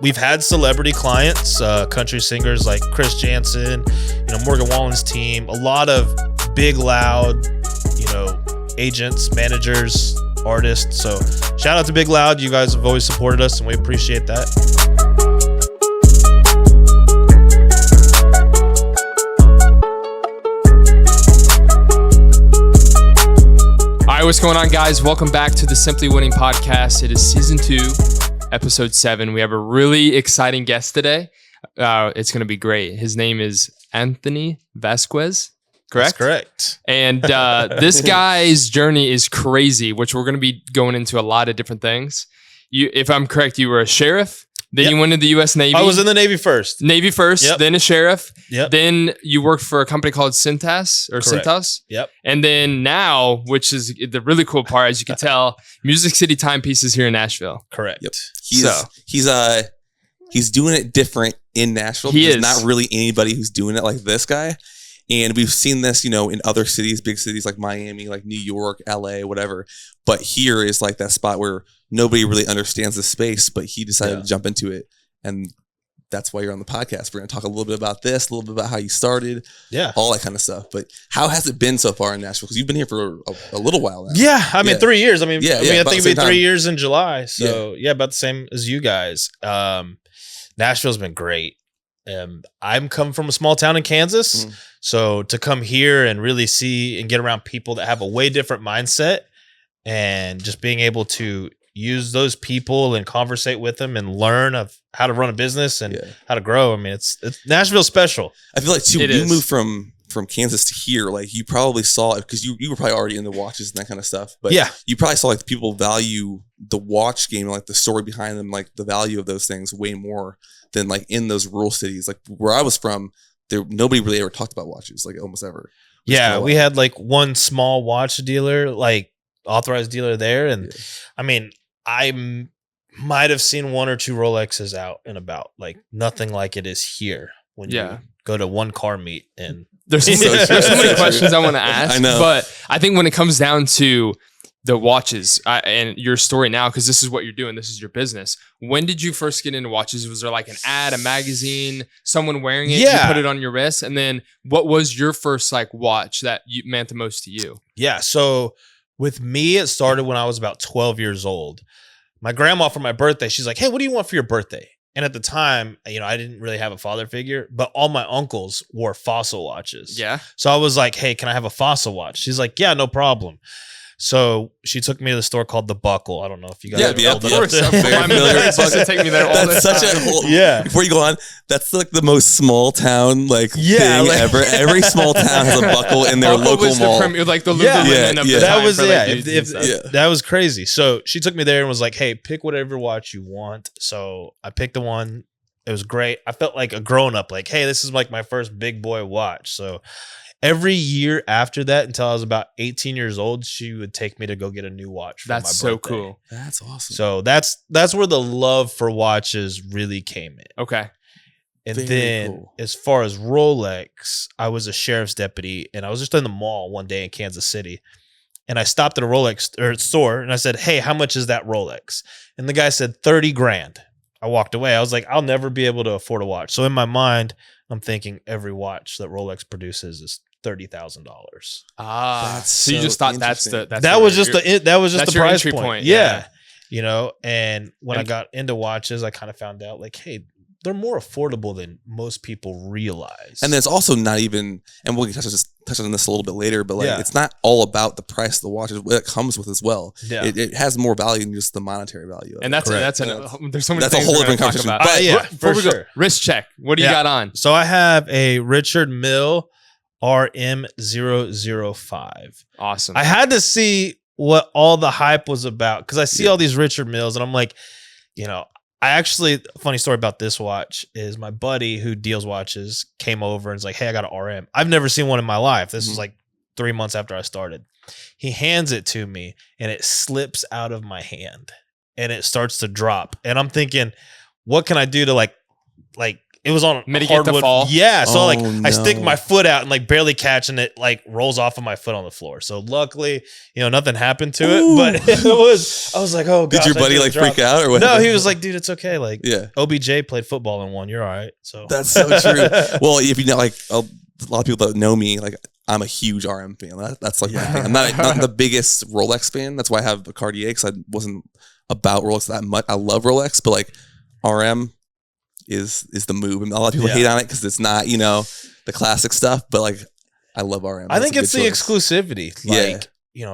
we've had celebrity clients, country singers like Chris Jansen, Morgan Wallen's team, a lot of big, loud, agents, managers, artists. So shout out to Big Loud. You guys have always supported us and we appreciate that. All right, what's going on, guys? Welcome back to the Simply Winning Podcast. It is season 2, episode 7. We have a really exciting guest today. It's going to be great. His name is Anthony Vasquez. Correct? That's correct. And this guy's journey is crazy, which we're going to be going into a lot of different things. If I'm correct, you were a sheriff. Then you went to the U.S. Navy. I was in the Navy first. Then a sheriff. Yep. Then you worked for a company called Cintas. Yep. And then now, which is the really cool part, as you can tell, Music City Timepieces here in Nashville. Correct. Yep. He's doing it different in Nashville. There's not really anybody who's doing it like this guy. And we've seen this, in other cities, big cities like Miami, like New York, LA, whatever. But here is like that spot where nobody really understands the space, but he decided to jump into it. And that's why you're on the podcast. We're going to talk a little bit about this, a little bit about how you started, all that kind of stuff. But how has it been so far in Nashville? Because you've been here for a little while now. Yeah, I mean 3 years. I think it'll be 3 years in July. So about the same as you guys. Nashville's been great. I'm coming from a small town in Kansas. So to come here and really see and get around people that have a way different mindset and just being able to use those people and conversate with them and learn of how to run a business and how to grow. I mean, it's Nashville's special. I feel like too, you moved from Kansas to here, like you probably saw it because you were probably already into watches and that kind of stuff. But you probably saw like people value the watch game, like the story behind them, like the value of those things way more than like in those rural cities. Like where I was from, nobody really ever talked about watches, like almost ever. Yeah, we had like one small watch dealer, like authorized dealer there. And I mean, I might have seen 1 or 2 Rolexes out and about, like nothing like it is here when you go to one car meet. And there's so many questions I want to ask. I know. But I think when it comes down to the watches and your story now, because this is what you're doing, this is your business. When did you first get into watches? Was there like an ad, a magazine, someone wearing it? You put it on your wrist. And then what was your first like watch that meant the most to you? Yeah. So with me, it started when I was about 12 years old. My grandma, for my birthday, she's like, hey, what do you want for your birthday? And at the time, I didn't really have a father figure, but all my uncles wore Fossil watches. Yeah. So I was like, hey, can I have a Fossil watch? She's like, yeah, no problem. So she took me to the store called The Buckle. I don't know if you guys of course. I'm familiar. To take me there all that's such time. a whole, before you go on, that's like the most small town thing ever. Every small town has a Buckle in their local mall. Like the Lululemon of the time. That was crazy. So she took me there and was like, hey, pick whatever watch you want. So I picked the one. It was great. I felt like a grown up, like, hey, this is like my first big boy watch. So every year after that, until I was about 18 years old, she would take me to go get a new watch for my birthday. That's so cool. That's awesome. So that's where the love for watches really came in. Okay. And then as far as Rolex, I was a sheriff's deputy and I was just in the mall one day in Kansas City. And I stopped at a Rolex store and I said, hey, how much is that Rolex? And the guy said 30 grand. I walked away. I was like, I'll never be able to afford a watch. So in my mind, I'm thinking every watch that Rolex produces is $30,000. So you just thought that was just the price point. Yeah. And when I got into watches, I kind of found out like, hey, they're more affordable than most people realize. And it's also not even, and we'll touch on this a little bit later, but like it's not all about the price of the watch. It's what it comes with as well. Yeah. It has more value than just the monetary value. And there's so many that's a whole different conversation. But for sure. Go, wrist check. What do you got on? So I have a Richard Mille RM005. Awesome. I had to see what all the hype was about because I see all these Richard Milles and I'm like, funny story about this watch is my buddy who deals watches came over and was like, hey, I got an RM. I've never seen one in my life. This was like 3 months after I started. He hands it to me and it slips out of my hand and it starts to drop. And I'm thinking, what can I do to like it was on mitigate hardwood. The fall. Yeah. So I stick my foot out and like barely catch, and it like rolls off of my foot on the floor. So luckily, nothing happened to it, but I was like, oh god. Did your buddy like freak out or what? No, he was like, dude, it's okay. Like, yeah. OBJ played football in one. You're all right. So that's so true. Well, if you know, like a lot of people that know me, like I'm a huge RM fan. That's like my thing. I'm not the biggest Rolex fan. That's why I have a Cartier, because I wasn't about Rolex that much. I love Rolex, but like RM is the move. And a lot of people hate on it because it's not, the classic stuff, but like I love RM. I think it's the exclusivity. Like,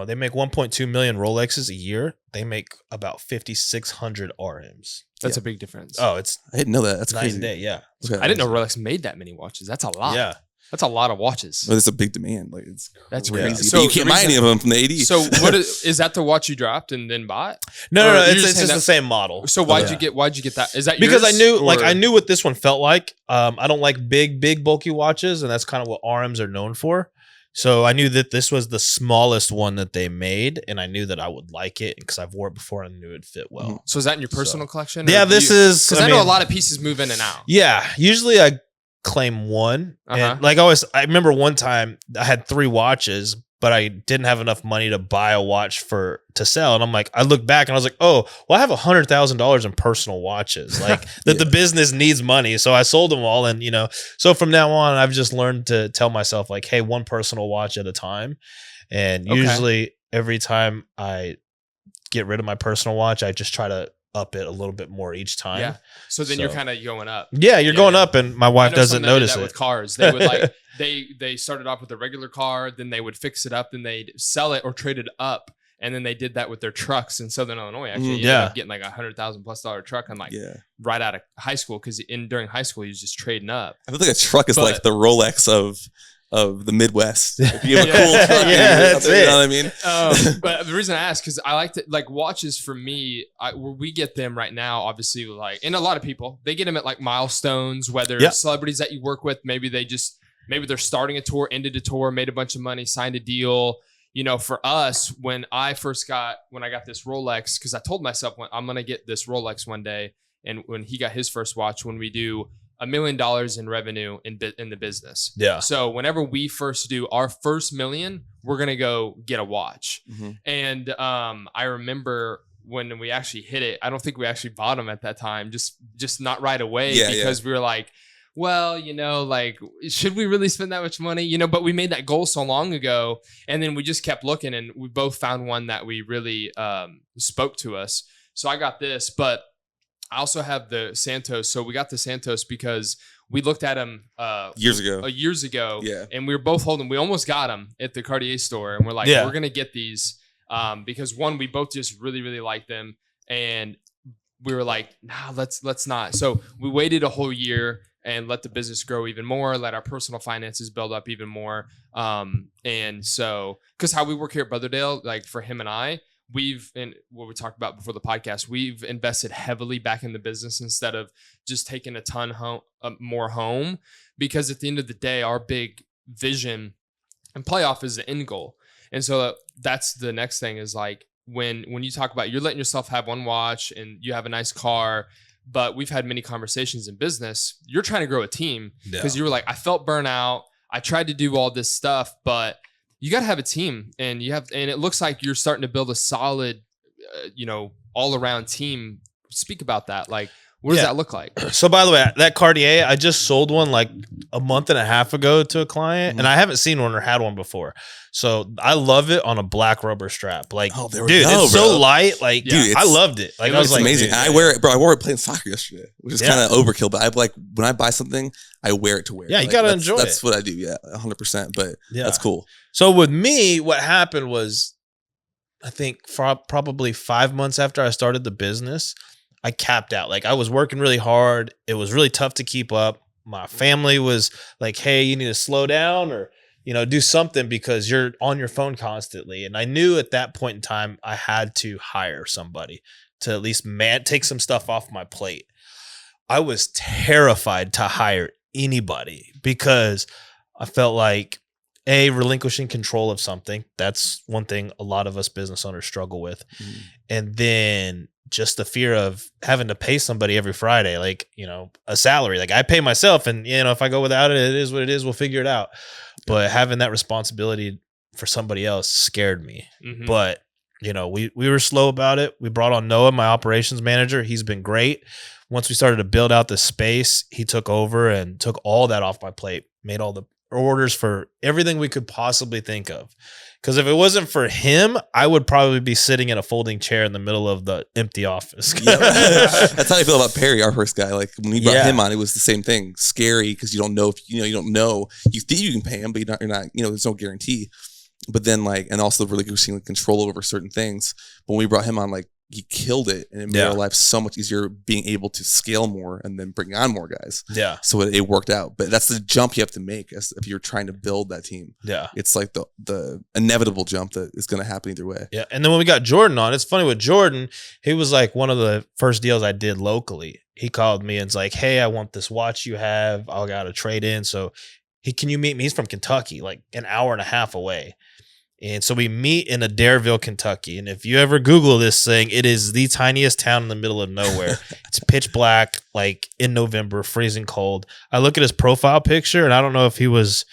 they make 1.2 million Rolexes a year. They make about 5,600 RMs. That's a big difference. Oh, I didn't know that. That's crazy. Day, yeah. Okay. I didn't know Rolex made that many watches. That's a lot. Yeah. That's a lot of watches. But it's a big demand. Like that's crazy. crazy. So you can't buy any of them from the 80s. So what is that the watch you dropped and then bought? No. It's just the same model. So why'd you get that? Is that because yours, I knew what this one felt like. I don't like big bulky watches, and that's kind of what RMs are known for. So I knew that this was the smallest one that they made, and I knew that I would like it because I've worn it before and knew it'd fit well. So is that in your personal collection? Yeah, this is because I know a lot of pieces move in and out. Yeah, usually I claim one, and I remember one time I had 3 watches, but I didn't have enough money to buy a watch to sell, and I'm like, I look back and I was like, oh, well, I have $100,000 in personal watches, like that the business needs money, so I sold them all, and so from now on, I've just learned to tell myself like, hey, one personal watch at a time, and usually every time I get rid of my personal watch, I just try to up it a little bit more each time. Yeah. So then you're kind of going up. Yeah, you're going up, and my wife doesn't notice it. With cars, they would like they started off with a regular car, then they would fix it up, then they'd sell it or trade it up, and then they did that with their trucks in Southern Illinois. Actually, you ended up getting like $100,000+ truck on right out of high school, because during high school he was just trading up. I feel like a truck is like the Rolex of the Midwest. If you have a cool truck, that's it. You know what I mean? But the reason I ask, because I like to like watches. For me, we get them right now, obviously, like, and a lot of people, they get them at like milestones, whether celebrities that you work with, maybe they're starting a tour, ended a tour, made a bunch of money, signed a deal. For us, when I got this Rolex, because I told myself I'm gonna get this Rolex one day, and when he got his first watch, when we do $1 million in revenue in the business. Yeah. So whenever we first do our first $1 million, we're going to go get a watch. Mm-hmm. And I remember when we actually hit it, I don't think we actually bought them at that time, just not right away, because we were like, well, like, should we really spend that much money? But we made that goal so long ago, and then we just kept looking, and we both found one that we really spoke to us. So I got this, but I also have the Santos. So we got the Santos because we looked at them years ago. Yeah. And we were both holding. We almost got them at the Cartier store, and we're like, we're gonna get these because one, we both just really, really like them, and we were like, nah, let's not. So we waited a whole year and let the business grow even more, let our personal finances build up even more. And so, because how we work here at Brotherdale, like for him and I, and what we talked about before the podcast, we've invested heavily back in the business instead of just taking a ton more home, because at the end of the day, our big vision and playoff is the end goal. And so that's the next thing, is like when you talk about you're letting yourself have one watch and you have a nice car, but we've had many conversations in business. You're trying to grow a team, because you were like, I felt burnout. I tried to do all this stuff, but you got to have a team, and it looks like you're starting to build a solid, all around team. Speak about that. Like, what does that look like? So by the way, that Cartier, I just sold one like a month and a half ago to a client, and I haven't seen one or had one before. So I love it on a black rubber strap. Like, it's so light. Like, dude, I loved it. Like, I was like, amazing. I wear it, bro. I wore it playing soccer yesterday, which is kind of overkill. But I like when I buy something, I wear it to wear. Yeah, you gotta enjoy it. That's what I do. Yeah, 100%. But that's cool. So with me, what happened was, I think probably 5 months after I started the business, I capped out. Like, I was working really hard. It was really tough to keep up. My family was like, hey, you need to slow down, or do something, because you're on your phone constantly. And I knew at that point in time, I had to hire somebody to at least take some stuff off my plate. I was terrified to hire anybody, because I felt like, relinquishing control of something. That's one thing a lot of us business owners struggle with. And then just the fear of having to pay somebody every Friday, like, you know, a salary. Like I pay myself, and you know, if I go without it, it is what it is. We'll figure it out. But having that responsibility for somebody else scared me. But you know, we were slow about it. We brought on Noah, my operations manager. He's been great. Once we started to build out the space, he took over and took all that off my plate, made all the orders for everything we could possibly think of. Because if it wasn't for him, I would probably be sitting in a folding chair in the middle of the empty office. That's how I feel about Perry, our first guy. Like when we brought him on, it was the same thing. Scary because you don't know if you don't know. You think you can pay him, but you're not. You know, there's no guarantee. But then like, and also relinquishing control over certain things. But when we brought him on, like he killed it, and it made our life so much easier being able to scale more and then bring on more guys. Yeah. So it worked out. But that's the jump you have to make as if you're trying to build that team. Yeah. It's like the inevitable jump that is going to happen either way. Yeah. And then when we got Jordan on, it's funny with Jordan, he was like one of the first deals I did locally. He called me and was like, hey, I want this watch you have. I got to trade in. So can you meet me? He's from Kentucky, like an hour and a half away. And so we meet in Adairville, Kentucky. And if you ever Google this thing, it is the tiniest town in the middle of nowhere. It's pitch black, like in November, freezing cold. I look at his profile picture, and I don't know if he was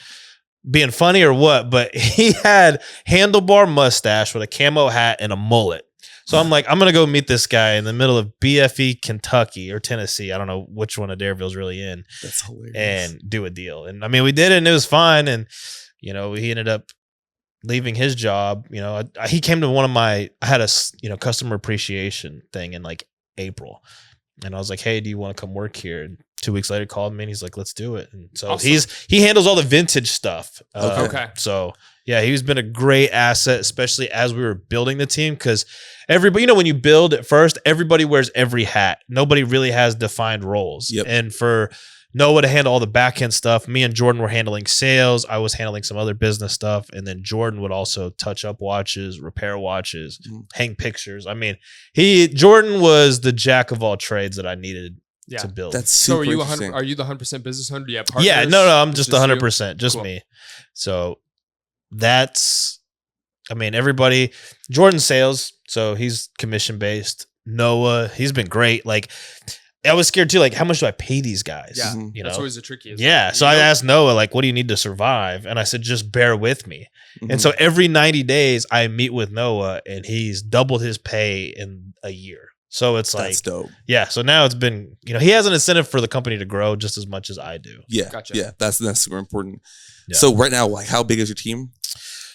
being funny or what, but he had handlebar mustache with a camo hat and a mullet. So I'm like, I'm going to go meet this guy in the middle of BFE, Kentucky or Tennessee. I don't know which one Adairville's really in. That's hilarious. And do a deal. And I mean, we did it and it was fine. And, you know, he ended up leaving his job. You know, he came to I had a, you know, customer appreciation thing in like April. And I was like, hey, do you want to come work here? And 2 weeks later, called me and he's like, let's do it. And so awesome. He handles all the vintage stuff. Okay. So yeah, he's been a great asset, especially as we were building the team. Cause everybody, you know, when you build at first, everybody wears every hat. Nobody really has defined roles. Yep. And for Noah to handle all the back end stuff, me and Jordan were handling sales. I was handling some other business stuff. And then Jordan would also touch up watches, repair watches, hang pictures. I mean, Jordan was the jack of all trades that I needed to build. That's super are you the 100% business owner? Do you have partners? Yeah, no, I'm just 100%, just cool. Me. So that's, I mean, everybody, Jordan sales, so he's commission based. Noah, he's been great. Like, I was scared too. Like, how much do I pay these guys? Yeah, you know? That's always the trickiest. Yeah. So I asked Noah, like, what do you need to survive? And I said, just bear with me. And so every 90 days I meet with Noah and he's doubled his pay in a year. So it's like, that's dope. Yeah. So now it's been, you know, he has an incentive for the company to grow just as much as I do. Yeah. Gotcha. Yeah. That's super important. Yeah. So right now, like, how big is your team?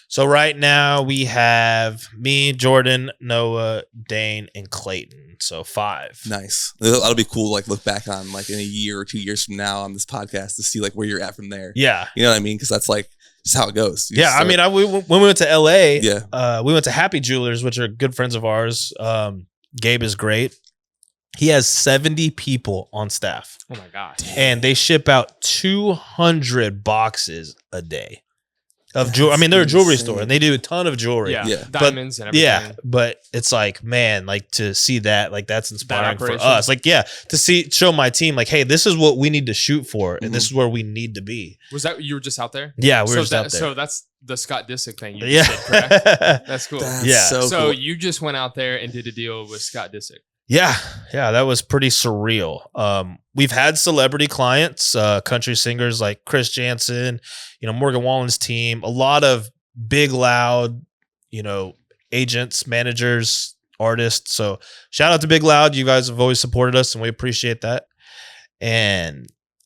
So right now we have me, Jordan, Noah, Dane, and Clayton. So 5. Nice. That'll be cool. Like look back on like in a year or 2 years from now on this podcast to see like where you're at from there. Yeah. You know what I mean? Because that's like just how it goes. Yeah. I mean, when we went to LA, we went to Happy Jewelers, which are good friends of ours. Gabe is great. He has 70 people on staff. Oh my gosh. And they ship out 200 boxes a day. Of jewelry. I mean, they're a jewelry store and they do a ton of jewelry. Yeah. Diamonds and everything. Yeah. But it's like, man, like to see that, like that's inspiring for us. Like, yeah, to show my team, like, hey, this is what we need to shoot for and this is where we need to be. Was that, you were just out there? Yeah, we were just out there. So that's the Scott Disick thing you just did, correct? That's cool. That's so cool. You just went out there and did a deal with Scott Disick. Yeah, that was pretty surreal. We've had celebrity clients, country singers like Chris Jansen, you know, Morgan Wallen's team, a lot of big, loud, you know, agents, managers, artists. So shout out to Big Loud. You guys have always supported us and we appreciate that.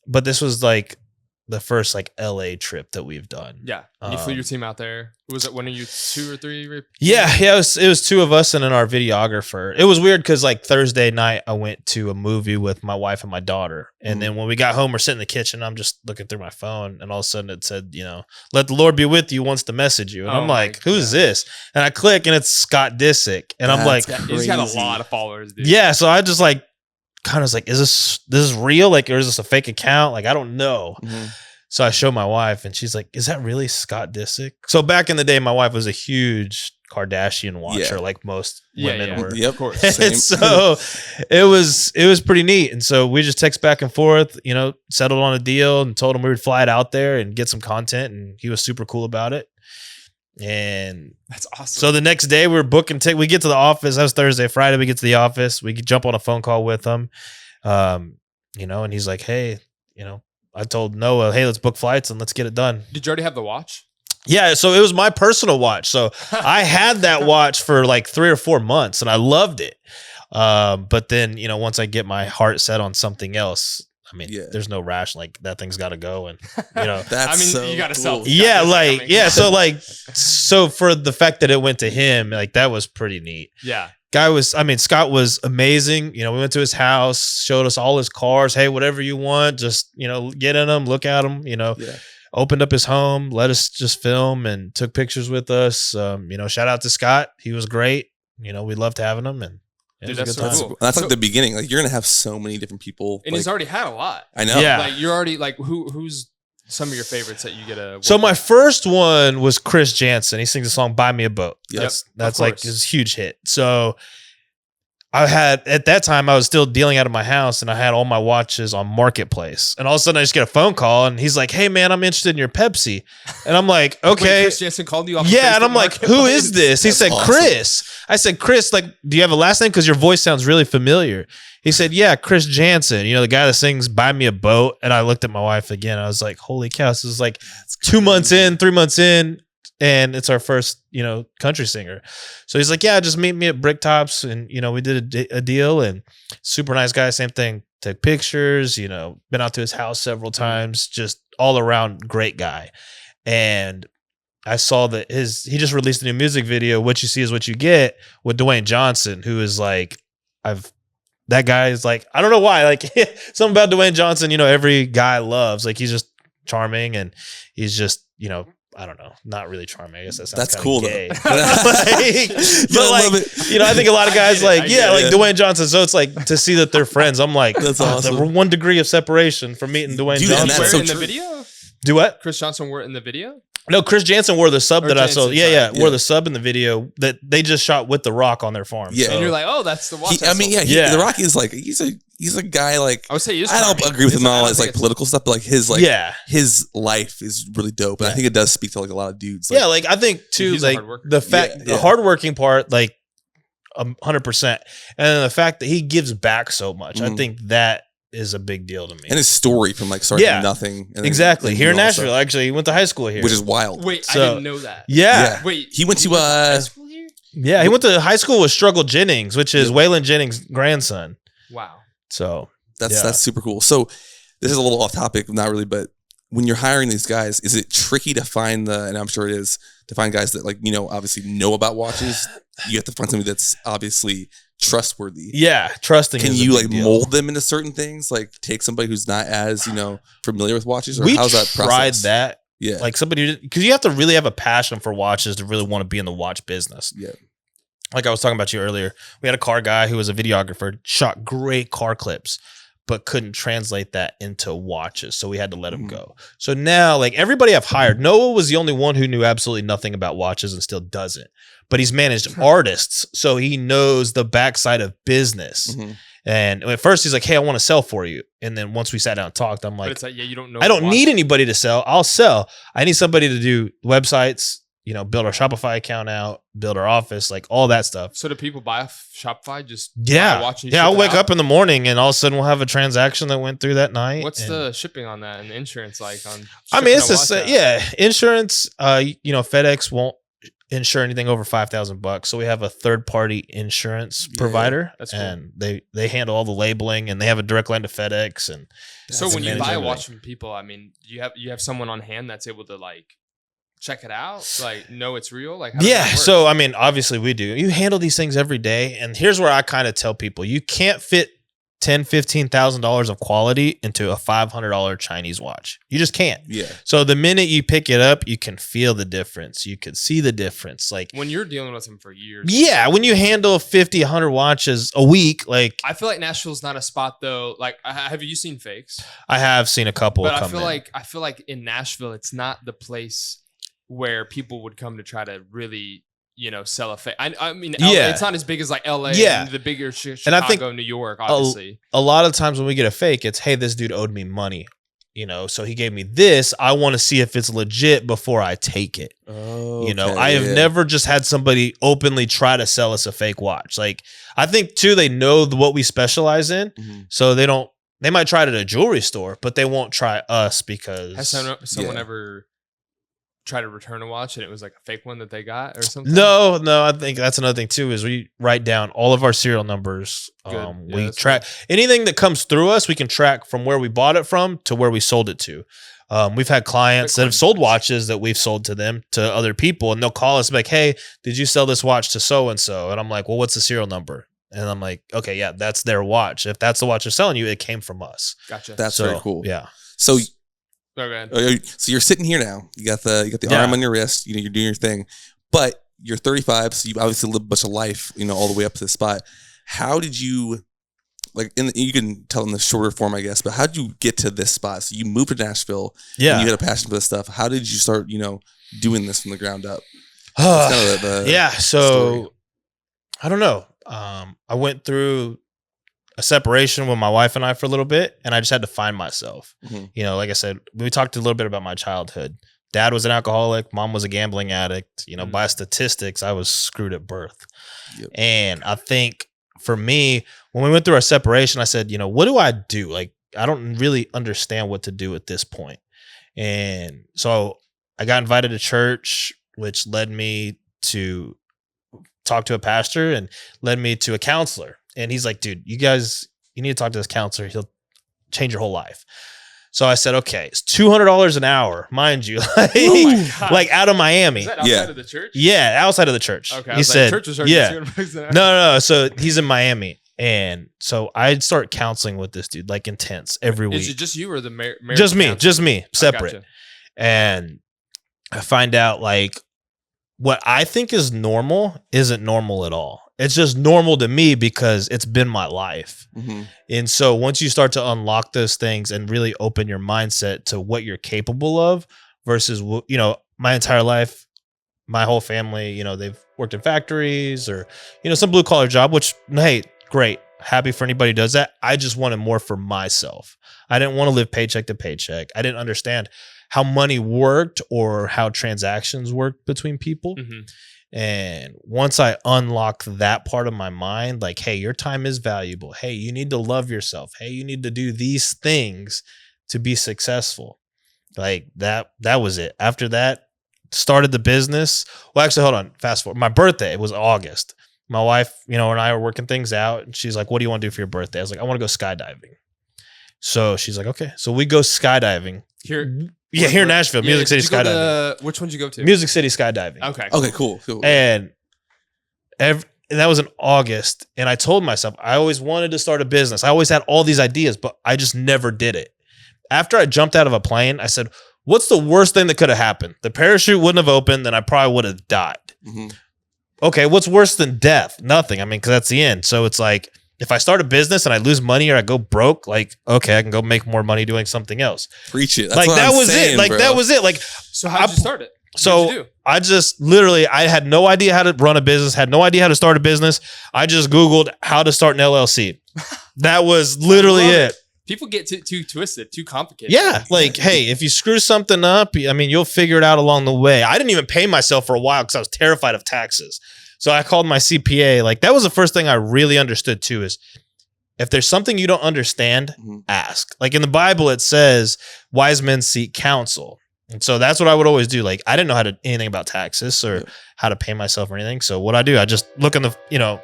But this was like the first like LA trip that we've done. Yeah. You flew your team out there. Was it one of you 2 or 3? Yeah. It was 2 of us and then our videographer. It was weird because like Thursday night I went to a movie with my wife and my daughter. And then when we got home, we're sitting in the kitchen. I'm just looking through my phone and all of a sudden it said, you know, let the Lord be with you, wants to message you. And I'm like, who's this? And I click and it's Scott Disick. And I'm like, he's got a lot of followers, dude. Yeah. So I just like, kind of was like, is this real? Like, or is this a fake account? Like, I don't know. So I showed my wife and she's like, is that really Scott Disick? So back in the day, my wife was a huge Kardashian watcher, like most women were. Yeah, of course. So it was pretty neat. And so we just text back and forth, you know, settled on a deal and told him we would fly it out there and get some content. And he was super cool about it. And that's awesome. So the next day we're booking we get to the office. That was Thursday. Friday we get to the office. We could jump on a phone call with him. And he's like, hey, I told Noah, hey, let's book flights and let's get it done. Did you already have the watch? Yeah, so it was my personal watch. So I had that watch for like 3 or 4 months and I loved it. But then, once I get my heart set on something else, there's no rash. Like that thing's got to go. And, that's you got to sell. Yeah. So for the fact that it went to him, like that was pretty neat. Yeah. Scott was amazing. We went to his house, showed us all his cars. Hey, whatever you want, just, get in them, look at them, opened up his home, let us just film and took pictures with us. Shout out to Scott. He was great. We loved having him. And dude, that's so cool. That's like the beginning. Like you're going to have so many different people. And he's already had a lot. I know. Yeah. Like you're already like, who's some of your favorites that you get a. So my first one was Chris Jansen. He sings the song "Buy Me a Boat." That's like his huge hit. So at that time I was still dealing out of my house and I had all my watches on Marketplace. And all of a sudden I just get a phone call and he's like, hey man, I'm interested in your Pepsi. And I'm like, okay. Wait, Chris Jansen called you off. Yeah. And I'm like, who is this? He said, awesome. Chris. I said, Chris, like, do you have a last name? Because your voice sounds really familiar. He said, yeah, Chris Jansen, the guy that sings Buy Me a Boat. And I looked at my wife again. I was like, holy cow, this is like 2 months in, 3 months in. And it's our first, country singer. So he's like, yeah, just meet me at Bricktops. And, we did a deal and super nice guy. Same thing. Took pictures, been out to his house several times, just all around great guy. And I saw that he just released a new music video, What You See Is What You Get, with Dwayne Johnson, who is like, that guy is like, I don't know why, like something about Dwayne Johnson, every guy loves, like he's just charming and he's just, I don't know, not really charming. I guess that sounds that's cool gay. though. I think a lot of guys Dwayne Johnson. So it's like to see that they're friends. I'm like, that's awesome. The 1 degree of separation from meeting Dwayne Johnson. Where in the video? Do what? Chris Johnson wore it in the video? No, Chris Jansen wore the sub that Jansen, I saw. Yeah, wore the sub in the video that they just shot with The Rock on their farm. Yeah, and you're like, oh, that's the watch. The Rock is like he's a guy like I would say I don't agree with him on all his like political stuff, but like his his life is really dope, and I think it does speak to like a lot of dudes. Like, I think too, like the fact the hardworking part, like 100%, and then the fact that he gives back so much, I think that is a big deal to me. And his story from like starting nothing. And exactly. Here in Nashville, actually, he went to high school here. Which is wild. Wait, I didn't know that. Yeah. Wait, he went to high school here? Yeah, he went to high school with Struggle Jennings, which is Waylon Jennings' grandson. Wow. So that's super cool. So this is a little off topic, not really, but when you're hiring these guys, is it tricky to find and I'm sure it is, to find guys that like, obviously know about watches? You have to find somebody that's obviously trustworthy. Yeah, trusting. Can you like mold them into certain things? Like take somebody who's not as familiar with watches, or how's that process? Tried that. Yeah, like somebody, because you have to really have a passion for watches to really want to be in the watch business. Yeah, like I was talking about you earlier, we had a car guy who was a videographer, shot great car clips, but couldn't translate that into watches, so we had to let him go. So now, like everybody I've hired, Noah was the only one who knew absolutely nothing about watches and still doesn't. But he's managed artists, so he knows the backside of business. And at first he's like, hey, I want to sell for you. And then once we sat down and talked, I'm like, but it's like, you don't know. I don't need anybody to sell. I'll sell. I need somebody to do websites, build our Shopify account out, build our office, like all that stuff. So do people buy off Shopify? Just buy a watch and I'll wake up in the morning and all of a sudden we'll have a transaction that went through that night. What's the shipping on that and the insurance like on? It's just insurance. FedEx won't insure anything over $5,000. So we have a third party insurance provider. That's cool. And they handle all the labeling and they have a direct line to FedEx. And so when you buy a watch from people, you have someone on hand that's able to like check it out, like know it's real. Like so obviously we do. You handle these things every day, and here's where I kind of tell people you can't fit $10,000-$15,000 of quality into a $500 Chinese watch. You just can't. Yeah. So the minute you pick it up, you can feel the difference. You can see the difference. Like when you're dealing with them for years. Yeah. When you handle 50, 100 watches a week, like I feel like Nashville's not a spot though. Like, have you seen fakes? I have seen a couple. But I feel like in Nashville, it's not the place where people would come to try to really, sell a fake. It's not as big as like LA and the bigger Chicago, and I think New York, obviously. A lot of times when we get a fake, it's, hey, this dude owed me money. so he gave me this. I want to see if it's legit before I take it. Oh, I have never just had somebody openly try to sell us a fake watch. Like, I think too, they know what we specialize in. Mm-hmm. So they might try it at a jewelry store, but they won't try us because. Has someone ever try to return a watch and it was like a fake one that they got or something? No, I think that's another thing too, is we write down all of our serial numbers. We track anything that comes through us. We can track from where we bought it from to where we sold it to. We've had clients that have sold watches that we've sold to them, to other people, and they'll call us like, hey, did you sell this watch to so-and-so? And I'm like, well, what's the serial number? And I'm like, okay, yeah, that's their watch. If that's the watch they're selling you, it came from us. Gotcha. That's very cool. Yeah. So okay. So you're sitting here now. You got the arm on your wrist. You're doing your thing, but you're 35, so you obviously lived a bunch of life. All the way up to this spot. How did you, you can tell in the shorter form, I guess, but how did you get to this spot? So you moved to Nashville. Yeah. And you had a passion for this stuff. How did you start, doing this from the ground up? So story. I don't know. I went through a separation with my wife and I for a little bit, and I just had to find myself. Mm-hmm. Like I said, we talked a little bit about my childhood. Dad was an alcoholic. Mom was a gambling addict. By statistics, I was screwed at birth. Yep. And I think for me, when we went through our separation, I said, what do I do? Like, I don't really understand what to do at this point. And so I got invited to church, which led me to talk to a pastor and led me to a counselor. And he's like, dude, you need to talk to this counselor. He'll change your whole life. So I said, okay, it's $200 an hour, mind you, like out of Miami. Is that outside of the church? Yeah, outside of the church. Okay, he said, church was no. So he's in Miami. And so I'd start counseling with this dude, like intense every week. Is it just you or the marriage? Just me, separate. Gotcha. And I find out like what I think is normal isn't normal at all. It's just normal to me because it's been my life. Mm-hmm. And so once you start to unlock those things and really open your mindset to what you're capable of versus, my entire life, my whole family, they've worked in factories or, some blue collar job, which, hey, great. Happy for anybody who does that. I just wanted more for myself. I didn't want to live paycheck to paycheck. I didn't understand how money worked or how transactions worked between people. Mm-hmm. And once I unlocked that part of my mind, like, hey, your time is valuable. Hey, you need to love yourself. Hey, you need to do these things to be successful. Like that was it. After that, started the business. Well, actually, hold on. Fast forward. My birthday was August. My wife, and I were working things out. And she's like, what do you want to do for your birthday? I was like, I want to go skydiving. So she's like, okay. So we go skydiving. Here? Yeah, here in Nashville, Music City skydiving. Which one did you go to? Music City skydiving. Okay, cool. And that was in August. And I told myself, I always wanted to start a business. I always had all these ideas, but I just never did it. After I jumped out of a plane, I said, what's the worst thing that could have happened? The parachute wouldn't have opened, then I probably would have died. Mm-hmm. Okay, what's worse than death? Nothing. I mean, because that's the end. So it's like, if I start a business and I lose money or I go broke, like, okay, I can go make more money doing something else. Preach it. That's like, what that I'm was saying, it. Like, bro. that was it. Like, so how did you start it? So I just literally, I had no idea how to run a business, had no idea how to start a business. I just Googled how to start an LLC. That was literally it. People get too twisted, too complicated. Yeah. Like, hey, if you screw something up, I mean, you'll figure it out along the way. I didn't even pay myself for a while because I was terrified of taxes. So I called my CPA. Like, that was the first thing I really understood too, is if there's something you don't understand, ask. Like in the Bible, it says wise men seek counsel. And so that's what I would always do. Like, I didn't know anything about taxes or how to pay myself or anything. So what I do, I just look in the,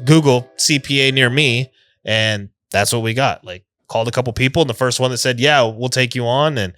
Google CPA near me, and that's what we got. Like, called a couple people, and the first one that said, yeah, we'll take you on, and,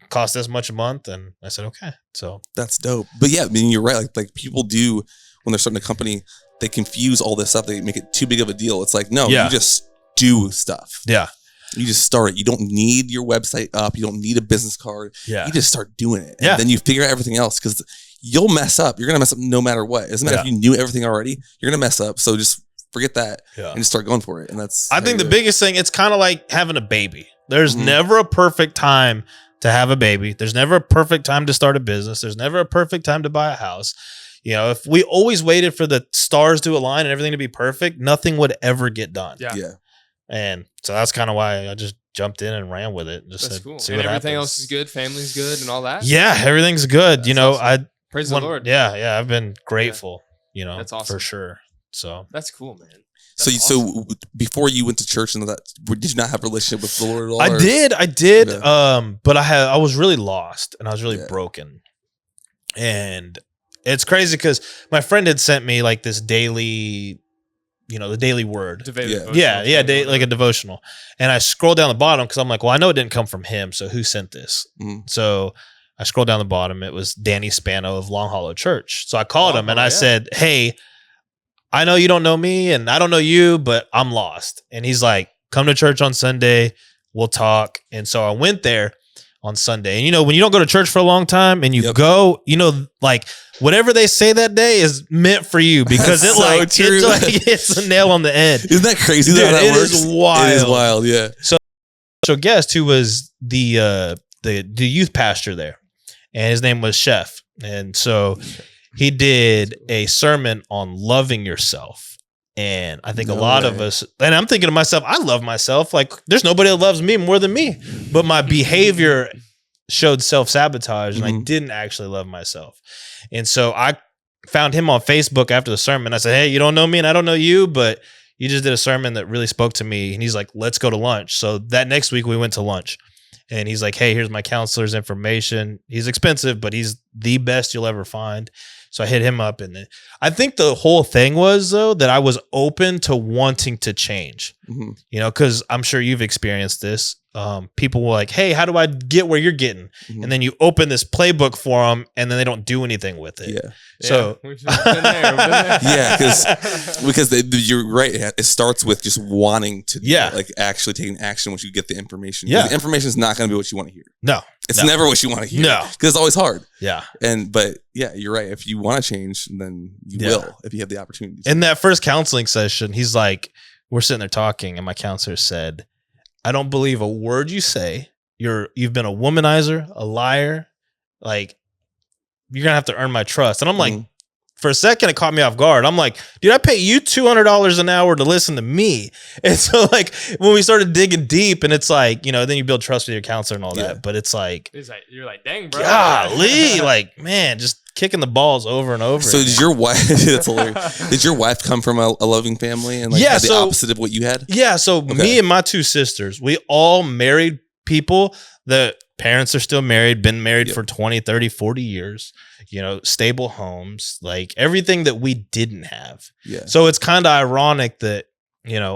cost this much a month. And I said, okay. So that's dope. But yeah, I mean, you're right. Like people do, when they're starting a company, they confuse all this stuff. They make it too big of a deal. It's like, no, you just do stuff. Yeah. You just start it. You don't need your website up. You don't need a business card. Yeah. You just start doing it. And then you figure out everything else, because you'll mess up. You're going to mess up no matter what. It doesn't matter if you knew everything already. You're going to mess up. So just forget that and just start going for it. And that's, I think the biggest thing, it's kind of like having a baby. There's never a perfect time to have a baby. There's never a perfect time to start a business. There's never a perfect time to buy a house. If we always waited for the stars to align and everything to be perfect, nothing would ever get done. Yeah. And so that's kind of why I just jumped in and ran with it. And just That's said, cool. see and what everything happens. else is good. Family's good and all that. Yeah, everything's good. That's awesome. Praise the Lord. Yeah, I've been grateful. That's awesome for sure. So that's cool, man. So before you went to church and all that, did you not have a relationship with the Lord at all? I did. Okay. But I was really lost and I was really broken. And it's crazy because my friend had sent me like this daily, the daily word. Like a devotional. And I scrolled down the bottom because I'm like, well, I know it didn't come from him. So who sent this? Mm-hmm. So I scrolled down the bottom. It was Danny Spano of Long Hollow Church. So I called him and I said, hey, I know you don't know me and I don't know you, but I'm lost. And he's like, come to church on Sunday. We'll talk. And so I went there on Sunday. And when you don't go to church for a long time and you go, like whatever they say that day is meant for you because it's a nail on the head. Isn't that crazy? Dude, how that works? Is wild. It is wild. Yeah. So guest who was the youth pastor there, and his name was Chef. And so he did a sermon on loving yourself. And I think a lot of us, and I'm thinking to myself, I love myself. Like there's nobody that loves me more than me, but my behavior showed self-sabotage and I didn't actually love myself. And so I found him on Facebook after the sermon. I said, hey, you don't know me and I don't know you, but you just did a sermon that really spoke to me. And he's like, let's go to lunch. So that next week we went to lunch. And he's like, hey, here's my counselor's information. He's expensive, but he's the best you'll ever find. So I hit him up. And I think the whole thing was, though, that I was open to wanting to change, because I'm sure you've experienced this. People were like, hey, how do I get where you're getting? And then you open this playbook for them and then they don't do anything with it. Yeah. So we've been there. Yeah, because you're right. It starts with just wanting to like actually taking action once you get the information. Yeah. The information is not going to be what you want to hear. No. It's never what you want to hear. No. Because it's always hard. Yeah. But yeah, you're right. If you want to change, then you will if you have the opportunity. In that first counseling session, he's like, we're sitting there talking and my counselor said, I don't believe a word you say. You've been a womanizer, a liar. Like, you're going to have to earn my trust. And I'm like, for a second, it caught me off guard. I'm like, dude, I pay you $200 an hour to listen to me. And so like when we started digging deep and it's like, then you build trust with your counselor and all that. But it's like you're like, dang, bro. Golly, like, man, just kicking the balls over and over. So did your wife, that's hilarious. Did your wife come from a loving family and had the opposite of what you had? Yeah. So me and my two sisters, we all married people. The parents are still married, been married for 20, 30, 40 years, stable homes, like everything that we didn't have. Yeah. So it's kind of ironic that,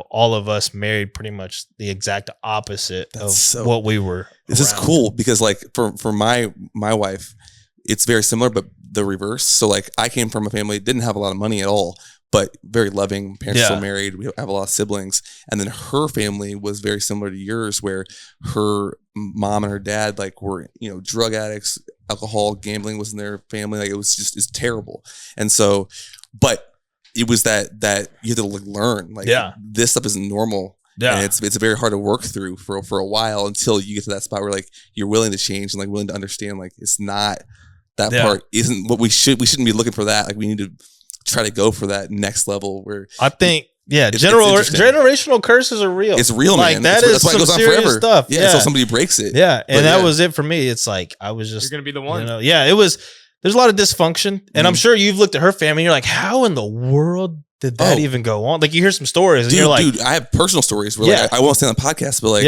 all of us married pretty much the exact opposite of what we were. This is cool because like for my wife, it's very similar, but the reverse. So like I came from a family that didn't have a lot of money at all, but very loving. Parents still married. We have a lot of siblings. And then her family was very similar to yours, where her mom and her dad were, drug addicts, alcohol, gambling was in their family. Like it's terrible. And so, but it was that you had to learn this stuff isn't normal. Yeah. And it's very hard to work through for a while until you get to that spot where you're willing to change and willing to understand it's not that part isn't what we shouldn't be looking for that. We need to try to go for that next level where I think generational curses are real. It's real, man. That's why it goes on forever. Stuff. Yeah, until somebody breaks it. Yeah, and that was it for me. It's like I was just you're gonna be the one. It was. There's a lot of dysfunction, and I'm sure you've looked at her family. And you're like, how in the world did that even go on? Like you hear some stories, and you're like, dude, I have personal stories where I won't say on the podcast, but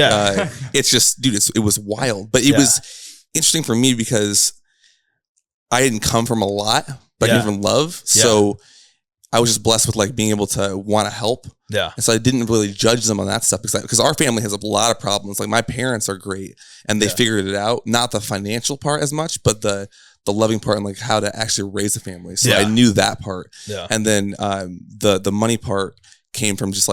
it's just, dude, it was wild, but it was interesting for me because I didn't come from a lot, but I came from love, so. I was just blessed with being able to want to help. Yeah. And so I didn't really judge them on that stuff because our family has a lot of problems. Like my parents are great and they figured it out. Not the financial part as much, but the loving part and how to actually raise a family. So I knew that part. Yeah. And then the money part came from just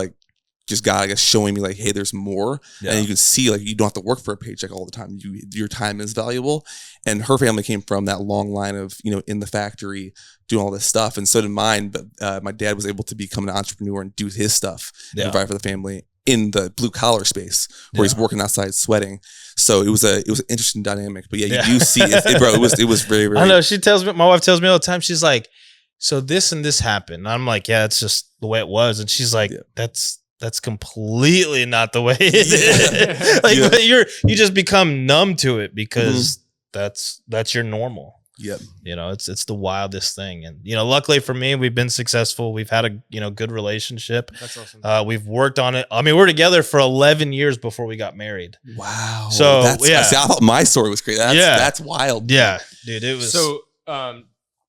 God, I guess, showing me hey, there's more. Yeah. And you can see you don't have to work for a paycheck all the time. Your time is valuable. And her family came from that long line of, in the factory doing all this stuff. And so did mine. But my dad was able to become an entrepreneur and do his stuff and provide for the family in the blue collar space where he's working outside sweating. So it was an interesting dynamic. But you do see it, bro. It was very, very. I know. My wife tells me all the time, she's like, so this and this happened. And I'm like, yeah, it's just the way it was. And she's like, that's that's completely not the way it is. Like you just become numb to it because that's your normal. Yep. You know, it's the wildest thing. And, you know, luckily for me, we've been successful. We've had a, you know, good relationship. That's awesome. We've worked on it. I mean, we're together for 11 years before we got married. Wow. So, See, I thought my story was crazy. That's wild. Yeah, dude, it was. So,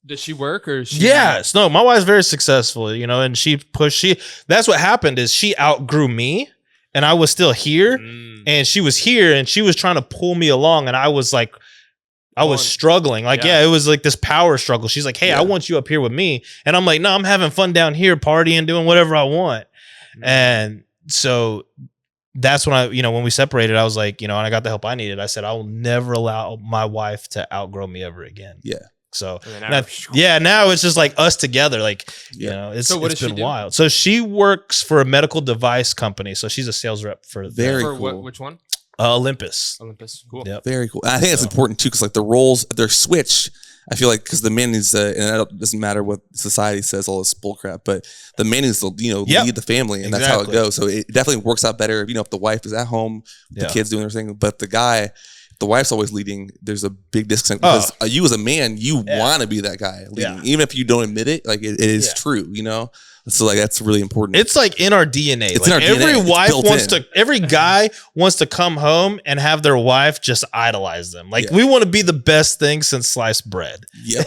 does she work or? Yes. No, my wife's very successful, you know, and that's what happened is she outgrew me and I was still here and she was here and she was trying to pull me along and I was like, I was struggling. Like, it was like this power struggle. She's like, hey, I want you up here with me. And I'm like, no, I'm having fun down here, partying, doing whatever I want. And so that's when when we separated, I was like, you know, and I got the help I needed. I said, I will never allow my wife to outgrow me ever again. Yeah. So now it's just like us together. Like, you know, it's been wild. So she works for a medical device company. So she's a sales rep for which one? Olympus. Cool. Yep. Very cool. I think it's important too, because like the roles, they're switched. I feel like because the man needs to, and it doesn't matter what society says, all this bullcrap, but the man needs to, lead the family, and that's how it goes. So it definitely works out better, if the wife is at home, the kids doing their thing, but the wife's always leading. There's a big disconnect because you as a man, you want to be that guy leading, even if you don't admit it. Like it is true, So like that's really important. It's like in our DNA. It's like in our DNA. Every guy wants to come home and have their wife just idolize them. Like we want to be the best thing since sliced bread. Yeah.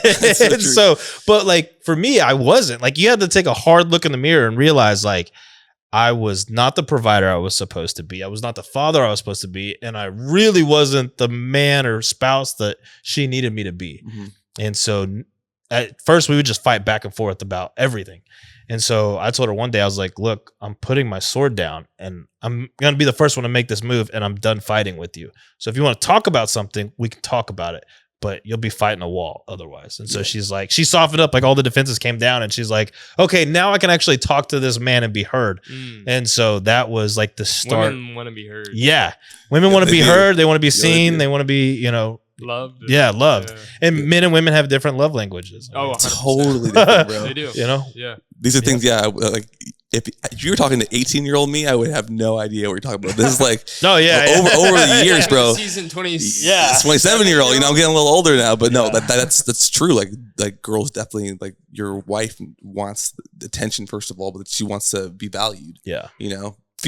But like for me, I wasn't. Like you had to take a hard look in the mirror and realize like I was not the provider I was supposed to be. I was not the father I was supposed to be, and I really wasn't the man or spouse that she needed me to be. And so at first we would just fight back and forth about everything. And so I told her one day, I was like, look, I'm putting my sword down and I'm going to be the first one to make this move and I'm done fighting with you. So if you want to talk about something, we can talk about it, but you'll be fighting a wall otherwise. And so she's like, she softened up, like all the defenses came down and she's like, okay, now I can actually talk to this man and be heard. And so that was like the start. Women want to be heard. Yeah. Women want to be heard. They want to be seen. They want to be, loved. Yeah, loved. Yeah. And men and women have different love languages. Oh, 100%. Totally different, bro. They do. Yeah. These are things, like if you were talking to 18-year-old me, I would have no idea what you're talking about. This is like over the years, bro. Season 20. Yeah. 27-year-old, I'm getting a little older now, but no, that's true. Like girls definitely, like your wife wants attention first of all, but she wants to be valued. Yeah.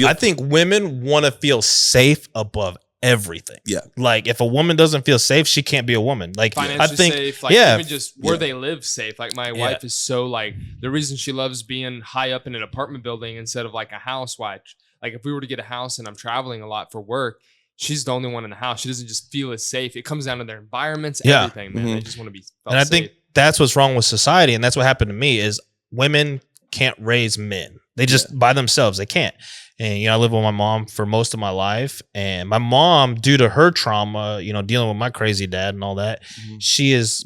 I think women want to feel safe above everything. Yeah. Like if a woman doesn't feel safe, she can't be a woman. Like financially I think safe, like even just where they live safe. Like my wife is so like the reason she loves being high up in an apartment building instead of like a house. Like if we were to get a house and I'm traveling a lot for work, she's the only one in the house. She doesn't just feel as safe. It comes down to their environments, everything, man. They just want to be felt and I safe. think that's what's wrong with society, and that's what happened to me is women can't raise men. They just by themselves, they can't. And, I lived with my mom for most of my life. And my mom, due to her trauma, dealing with my crazy dad and all that, she's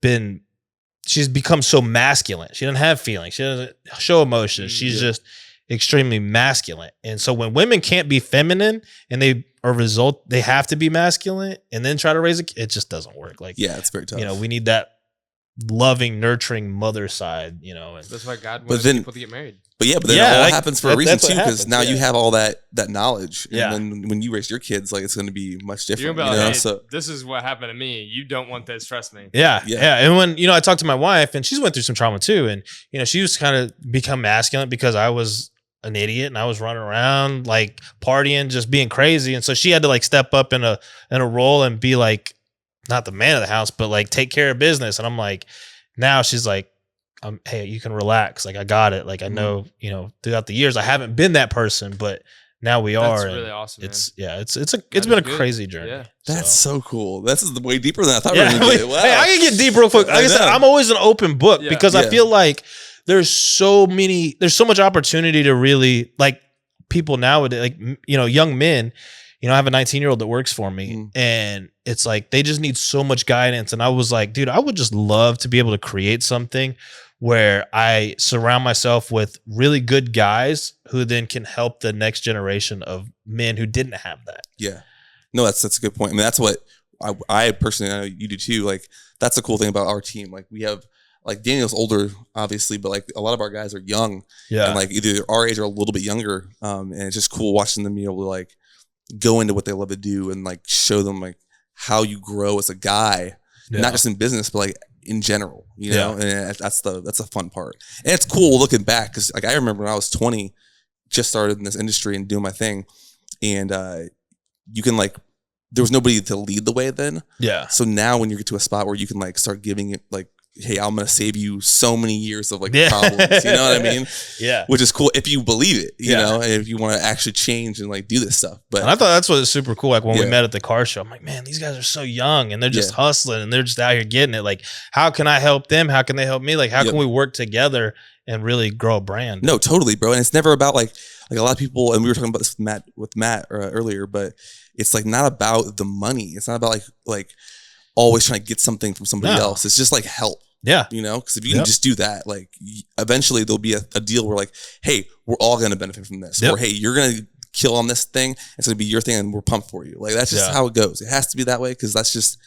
become so masculine. She doesn't have feelings. She doesn't show emotions. She's just extremely masculine. And so when women can't be feminine and they have to be masculine and then try to raise it just doesn't work. Like, it's very tough. We need that loving, nurturing mother side, and that's why God wants people to get married. But then it all happens for a reason too, because now you have all that knowledge, and then when you raise your kids, like it's going to be much different. You're like, so this is what happened to me. You don't want this, trust me. Yeah. And when I talked to my wife, and she's went through some trauma too, and she was kind of become masculine because I was an idiot and I was running around like partying, just being crazy, and so she had to like step up in a role and be like not the man of the house, but like take care of business. And I'm like, now she's like, hey, you can relax. Like I got it. Like I know, throughout the years I haven't been that person, but now we are. That's really awesome. It's been a crazy journey. Yeah. That's so cool. This is way deeper than I thought we were going to get. Wow. Hey, I can get deep real quick. Like I said, I'm always an open book because I feel like there's so much opportunity to really like people nowadays, like, young men. I have a 19-year-old that works for me and it's like, they just need so much guidance. And I was like, dude, I would just love to be able to create something where I surround myself with really good guys who then can help the next generation of men who didn't have that. Yeah. No, that's a good point. I mean, that's what I personally, I know you do too. Like that's the cool thing about our team. Like we have like Daniel's older, obviously, but like a lot of our guys are young, and like either our age or a little bit younger. And it's just cool watching them be able to like go into what they love to do and like show them like how you grow as a guy, not just in business, but like in general, you know. And that's a fun part. And it's cool looking back because like I remember when I was 20, just started in this industry and doing my thing, and you can like there was nobody to lead the way then. Yeah. So now when you get to a spot where you can like start giving it like, hey, I'm going to save you so many years of like problems. You know what I mean? Yeah. Which is cool if you believe it, you know, and if you want to actually change and like do this stuff. But and I thought that's what's super cool. Like when we met at the car show, I'm like, man, these guys are so young and they're just hustling and they're just out here getting it. Like, how can I help them? How can they help me? Like, how can we work together and really grow a brand? No, totally, bro. And it's never about like a lot of people, and we were talking about this with Matt earlier, but it's like not about the money. It's not about like always trying to get something from somebody else. It's just like help. Yeah. You know, because if you can just do that, like eventually there'll be a deal where like, hey, we're all going to benefit from this. Or hey, you're going to kill on this thing. It's going to be your thing and we're pumped for you. Like that's just how it goes. It has to be that way because that's just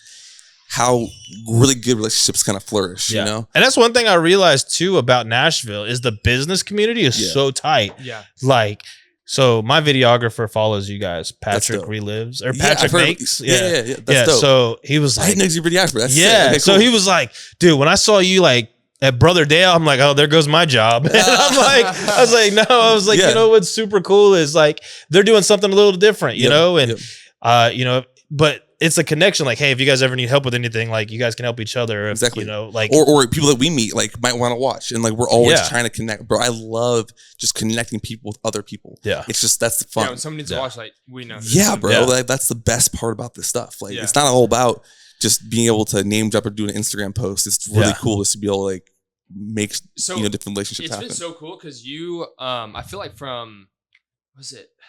how really good relationships kind of flourish, you know? And that's one thing I realized too about Nashville is the business community is so tight. Yeah. Like, so my videographer follows you guys. Patrick Relives or Patrick Makes. Yeah. That's dope. So he was like, I didn't know he's your videographer. That's okay, cool. So he was like, dude, when I saw you like at Brother Dale, I'm like, oh, there goes my job. And I was like, you know what's super cool is like they're doing something a little different, you know, and you know, but it's a connection. Like, hey, if you guys ever need help with anything, like you guys can help each other. If, you know, like or people that we meet like might want to watch, and like we're always trying to connect, bro. I love just connecting people with other people. Yeah, it's just that's the fun. Yeah, when someone needs to watch, like we know. Yeah, bro. Like that's the best part about this stuff. Like it's not all about just being able to name drop or do an Instagram post. It's really cool just to be able to like make different relationships happen. It's been so cool because you, I feel like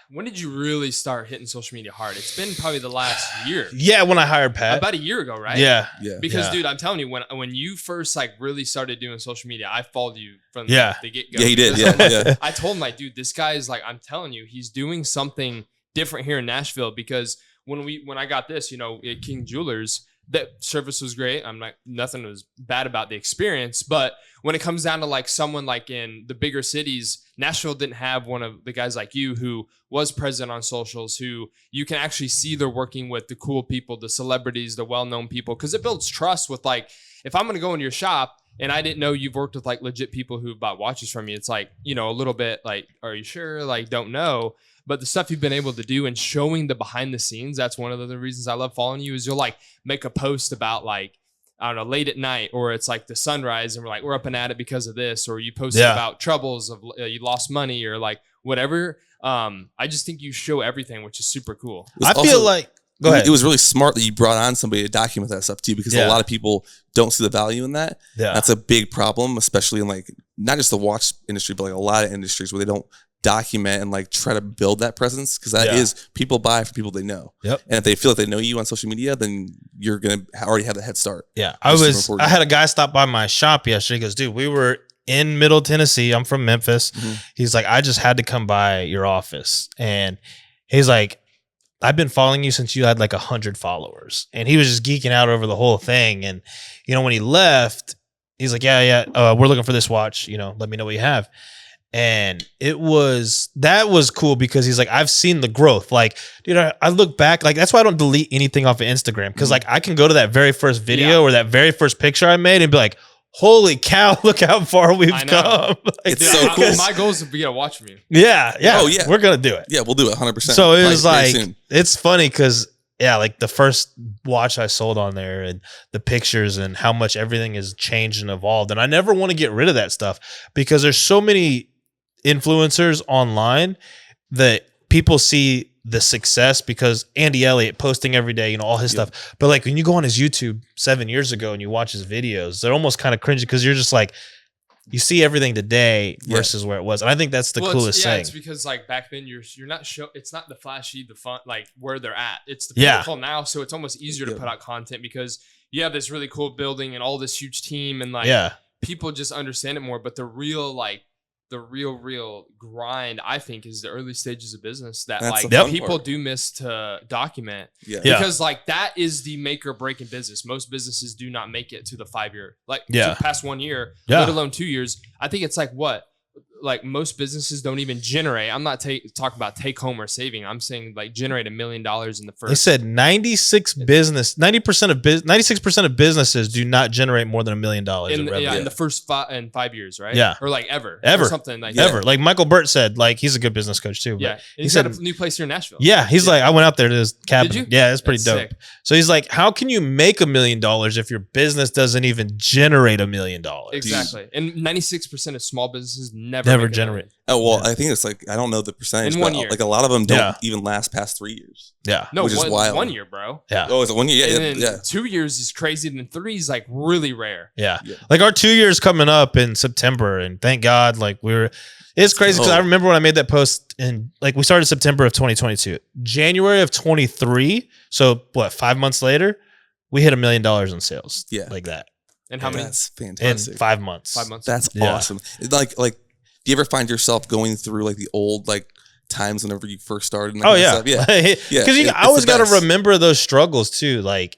when did you really start hitting social media hard? It's been probably the last year. Yeah, when I hired Pat. About a year ago, right? Yeah. Because, dude, I'm telling you, when you first like really started doing social media, I followed you from the get-go. Yeah, he did. Yeah. I told him, like, dude, this guy is like, I'm telling you, he's doing something different here in Nashville because when I got this, you know, at King Jewelers, that service was great. I'm like, nothing was bad about the experience. But when it comes down to like someone like in the bigger cities, Nashville didn't have one of the guys like you who was present on socials, who you can actually see they're working with the cool people, the celebrities, the well-known people. Because it builds trust with like, if I'm going to go into your shop and I didn't know you've worked with like legit people who bought watches from you, it's like, you know, a little bit like, are you sure? Like, don't know. But the stuff you've been able to do and showing the behind the scenes, that's one of the reasons I love following you is you'll like make a post about like, I don't know, late at night, or it's like the sunrise and we're up and at it because of this, or you posted about troubles of you lost money or like whatever. I just think you show everything, which is super cool. I feel like, go ahead. It was really smart that you brought on somebody to document that stuff too, because a lot of people don't see the value in that. Yeah. That's a big problem, especially in like, not just the watch industry, but like a lot of industries where they don't document and like try to build that presence, because that is people buy from people they know. Yep. And if they feel like they know you on social media, then you're gonna already have the head start. Yeah. I had a guy stop by my shop yesterday. He goes, dude, we were in Middle Tennessee. I'm from Memphis. Mm-hmm. He's like, I just had to come by your office. And he's like, I've been following you since you had like 100 followers. And he was just geeking out over the whole thing. And, you know, when he left, he's like, we're looking for this watch, you know, let me know what you have. And that was cool because he's like, I've seen the growth. Like, dude, I look back, like, that's why I don't delete anything off of Instagram. Cause like I can go to that very first video or that very first picture I made and be like, holy cow, look how far we've come. Like, it's so cool. My goal is to get a watch from you. Yeah. Yeah. Oh yeah. We're going to do it. Yeah. We'll do it 100%. So it was like, it's funny cause like the first watch I sold on there and the pictures and how much everything has changed and evolved. And I never want to get rid of that stuff because there's so many influencers online that people see the success because Andy Elliott posting every day, you know, all his stuff. But like when you go on his YouTube 7 years ago and you watch his videos, they're almost kind of cringy because you're just like, you see everything today versus where it was. And I think that's the coolest thing. It's because like back then you're not it's not the flashy, the fun, like where they're at. It's the beautiful now. So it's almost easier to put out content because you have this really cool building and all this huge team and like people just understand it more. But the real like the real grind, I think, is the early stages of business that That's like people do miss to document. Yeah. Because like that is the make or break in business. Most businesses do not make it to the 5 year, like to past 1 year, let alone 2 years. I think it's like like most businesses don't even generate. I'm not talking about take home or saving. I'm saying like generate $1 million in the first. They said 96% of businesses do not generate more than $1 million in revenue. In the first 5 years, right? Yeah, or like ever or something like ever. Like Michael Burt said, like he's a good business coach too. Yeah, he said a new place here in Nashville. Yeah, he's like, I went out there to this cabin. Did you? Yeah, it's pretty dope. Sick. So he's like, how can you make $1 million if your business doesn't even generate $1 million? Exactly, and 96% of small businesses never generate. Oh, well, I think it's like, I don't know the percentage, in but 1 year. like a lot of them don't even last past 3 years. Yeah. No, which is wild. 1 year, bro. Yeah. Oh, is it 1 year? Yeah. And then 2 years is crazy. And then 3 is like really rare. Yeah. Like our 2 years coming up in September. And thank God, like it's crazy because I remember when I made that post and like we started September of 2022. January of 23. So what, 5 months later, we hit $1 million in sales. Yeah. Like that. And how many? That's fantastic. In 5 months. 5 months. That's awesome. Like, do you ever find yourself going through like the old like times whenever you first started? And yeah. Because I always got to remember those struggles too. Like,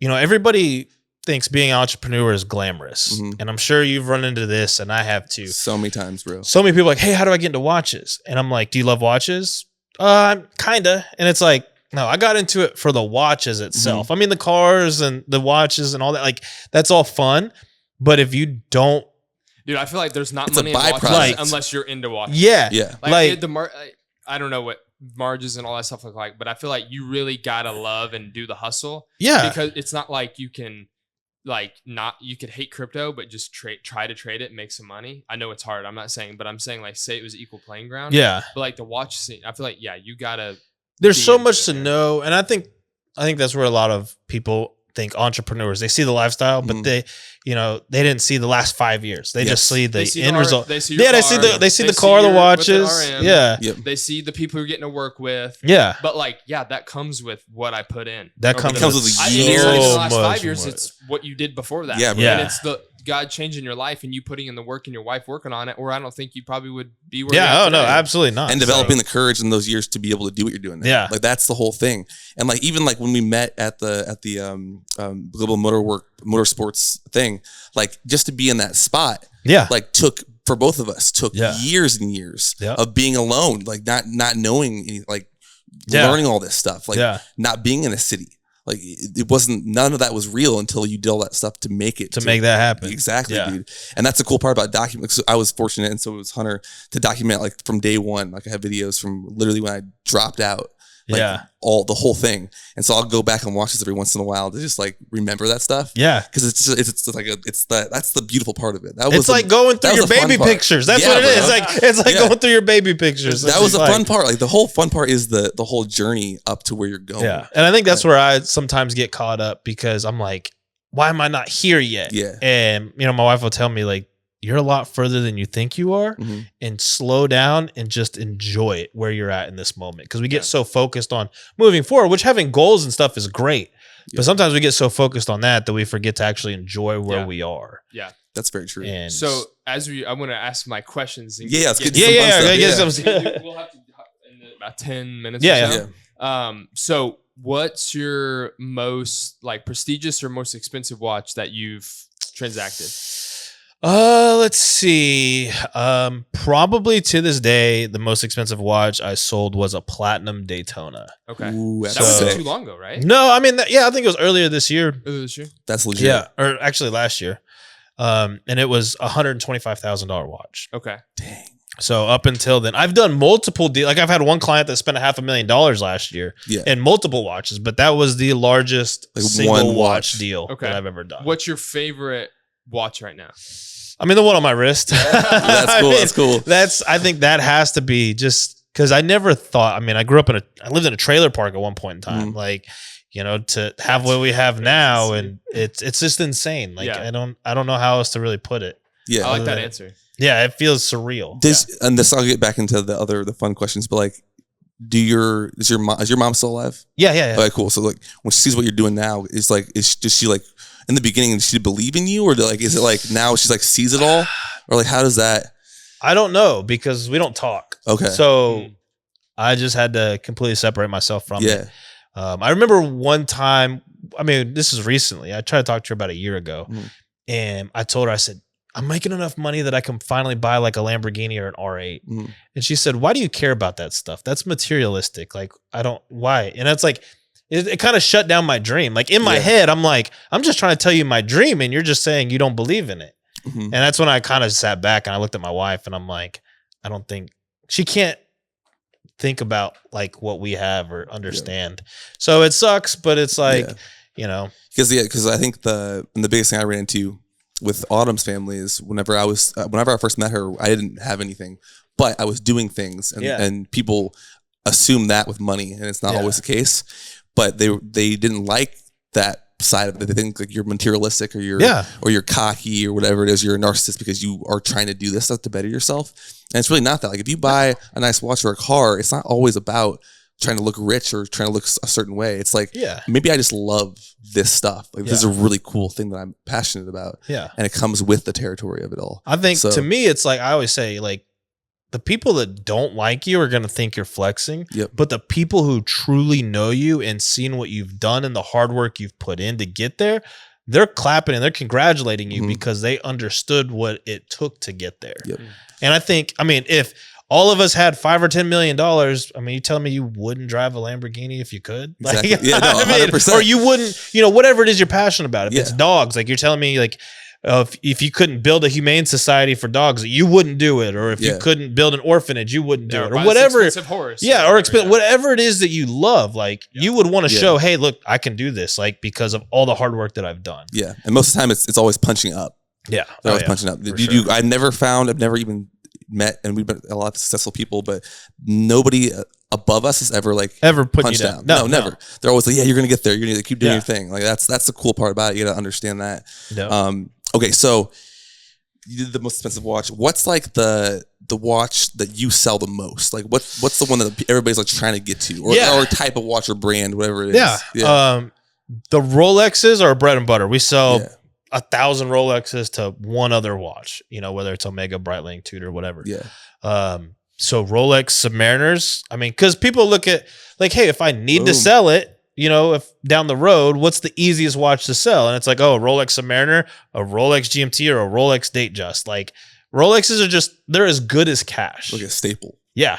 everybody thinks being an entrepreneur is glamorous. Mm-hmm. And I'm sure you've run into this and I have too. So many times, bro. So many people are like, hey, how do I get into watches? And I'm like, do you love watches? Kinda. And it's like, no, I got into it for the watches itself. Mm-hmm. I mean, the cars and the watches and all that, like that's all fun. But if you don't, dude, I feel like there's not money in watches unless you're into watches. Yeah. Like I don't know what margins and all that stuff look like, but I feel like you really gotta love and do the hustle. Yeah. Because it's not like you can you could hate crypto, but just try to trade it and make some money. I know it's hard. I'm not saying, but I'm saying like say it was equal playing ground. Yeah. But like the watch scene, I feel like, you gotta. There's so much to know. And I think that's where a lot of people think entrepreneurs, they see the lifestyle, but they didn't see the last 5 years. They just see the end result. They see the car, the watches. They see the people you're getting to work with. Yeah. But that comes with what I put in. That comes with years. In the last 5 years, it's what you did before that. Yeah. And it's the God changing your life and you putting in the work and your wife working on it, or I don't think you probably would be where you're at today. No, absolutely not. And developing the courage in those years to be able to do what you're doing now. Yeah. Like that's the whole thing. And like even like when we met at the Global Motorsports thing, like just to be in that spot, like took for both of us years and years of being alone, like not knowing any, like learning all this stuff, like not being in a city. Like it wasn't, none of that was real until you did all that stuff to make it. To make that happen. Exactly, dude. And that's the cool part about documenting. So I was fortunate, and so was Hunter, to document like from day one. Like I have videos from literally when I dropped out. Like the whole thing. And so I'll go back and watch this every once in a while to just like remember that stuff. Yeah. Because that's the beautiful part of it. It's like going through your baby pictures. That's what it is. It's like going through your baby pictures. That was the fun part. Like the whole fun part is the whole journey up to where you're going. Yeah. And I think that's where I sometimes get caught up because I'm like, why am I not here yet? Yeah. And my wife will tell me like, you're a lot further than you think you are, and slow down and just enjoy it where you're at in this moment. Because we get so focused on moving forward, which having goals and stuff is great. Yeah. But sometimes we get so focused on that we forget to actually enjoy where we are. Yeah, that's very true. And so I want to ask my questions. And We'll have to in about 10 minutes. Yeah. So what's your most like prestigious or most expensive watch that you've transacted? Let's see. Probably to this day, the most expensive watch I sold was a platinum Daytona. Okay. Ooh, that wasn't too long ago, right? No, I mean, I think it was earlier this year. That's legit. Yeah, or actually last year. And it was $125,000 watch. Okay. Dang. So up until then, I've done multiple deals. Like I've had one client that spent $500,000 last year in multiple watches, but that was the largest single watch deal that I've ever done. What's your favorite watch right now? I mean, the one on my wrist. That's cool. That's cool. I think that has to be just because I never thought, I grew up I lived in a trailer park at one point in time. Like, to have what we have now. And it's just insane. Like, I don't know how else to really put it. Yeah. I like that answer. Yeah. It feels surreal. And I'll get back into the fun questions, but like, is your mom still alive? Yeah. Okay, cool. So like when she sees what you're doing now, does she like, in the beginning, did she believe in you, or like is it like now she's like sees it all, or like how does that? I don't know because we don't talk. Okay. So I just had to completely separate myself from it. I remember one time, I mean, this is recently. I tried to talk to her about a year ago. And I told her, I said, I'm making enough money that I can finally buy like a Lamborghini or an R8. And she said, why do you care about that stuff? That's materialistic. Like, why? And it's like, it kind of shut down my dream. Like in my head, I'm like, I'm just trying to tell you my dream. And you're just saying you don't believe in it. And that's when I kind of sat back and I looked at my wife and I'm like, I don't think she can't think about like what we have or understand. So it sucks, but it's like, you know, because I think the biggest thing I ran into with Autumn's family is whenever I first met her, I didn't have anything, but I was doing things, and people assume that with money, and it's not always the case. But they didn't like that side of it. They think like you're materialistic or you're cocky or whatever it is. You're a narcissist because you are trying to do this stuff to better yourself, and it's really not that. Like if you buy a nice watch or a car, it's not always about trying to look rich or trying to look a certain way. It's like, maybe I just love this stuff. Like this is a really cool thing that I'm passionate about. Yeah. And it comes with the territory of it all. I think to me, it's like, I always say, like the people that don't like you are going to think you're flexing, but the people who truly know you and seen what you've done and the hard work you've put in to get there, they're clapping and they're congratulating you because they understood what it took to get there. And I think, I mean, if all of us had $5 or $10 million, I mean, you telling me you wouldn't drive a Lamborghini if you could? Exactly. Like, Yeah, no, 100%. Or you wouldn't, you know, whatever it is you're passionate about. If it's dogs, like you're telling me, like, if you couldn't build a humane society for dogs, you wouldn't do it. Or if you couldn't build an orphanage, you wouldn't do it. Or whatever. Horse, whatever it is that you love, like you would want to show, hey, look, I can do this, like because of all the hard work that I've done. Yeah, and most of the time it's always punching up. Yeah, they're always punching up. I've never even met, and we've met a lot of successful people, but nobody above us has ever put you down. No, never. They're always like, yeah, you're gonna get there. You're gonna keep doing your thing. Like that's the cool part about it. You gotta understand that. Okay, so you did the most expensive watch. What's like the watch that you sell the most? Like what's the one that everybody's like trying to get to, or type of watch or brand, whatever it is. The Rolexes are bread and butter. We sell 1,000 Rolexes to one other watch, you know, whether it's Omega, Breitling, Tudor, whatever. So Rolex Submariners, I mean, because people look at like, hey, if I need to sell it, you know, if down the road, what's the easiest watch to sell? And it's like, oh, a Rolex Submariner, a Rolex GMT, or a Rolex Datejust. Like Rolexes are they're as good as cash. Like a staple. Yeah.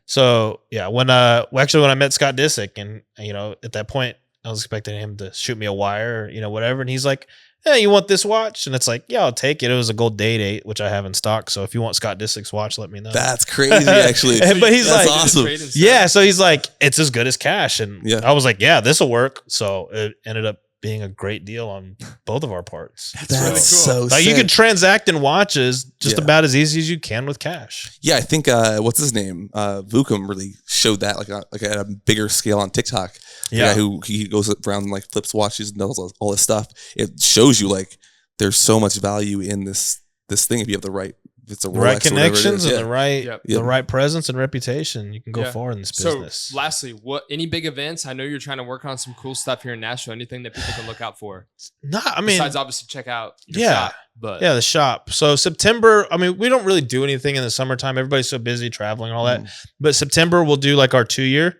So when I met Scott Disick, and you know, at that point I was expecting him to shoot me a wire, or, you know, whatever, and he's like, hey, you want this watch? And it's like, yeah, I'll take it. It was a gold Date 8, which I have in stock. So if you want Scott Disick's watch, let me know. That's crazy, actually. But he's that's like, awesome. Yeah. So he's like, it's as good as cash. And I was like, yeah, this will work. So it ended up being a great deal on both of our parts. That's really cool. So like you can transact in watches just about as easy as you can with cash. Yeah, I think what's his name? Vukum really showed that like at a bigger scale on TikTok. Yeah, who he goes around and like flips watches and does all this stuff. It shows you like there's so much value in this thing if you have the right. It's the right connections and the right presence and reputation. You can go far in this business. So, lastly, any big events? I know you're trying to work on some cool stuff here in Nashville. Anything that people can look out for? No, I mean, besides obviously check out your shop. But the shop. So September, I mean, we don't really do anything in the summertime. Everybody's so busy traveling and all that. But September, we'll do like our 2-year.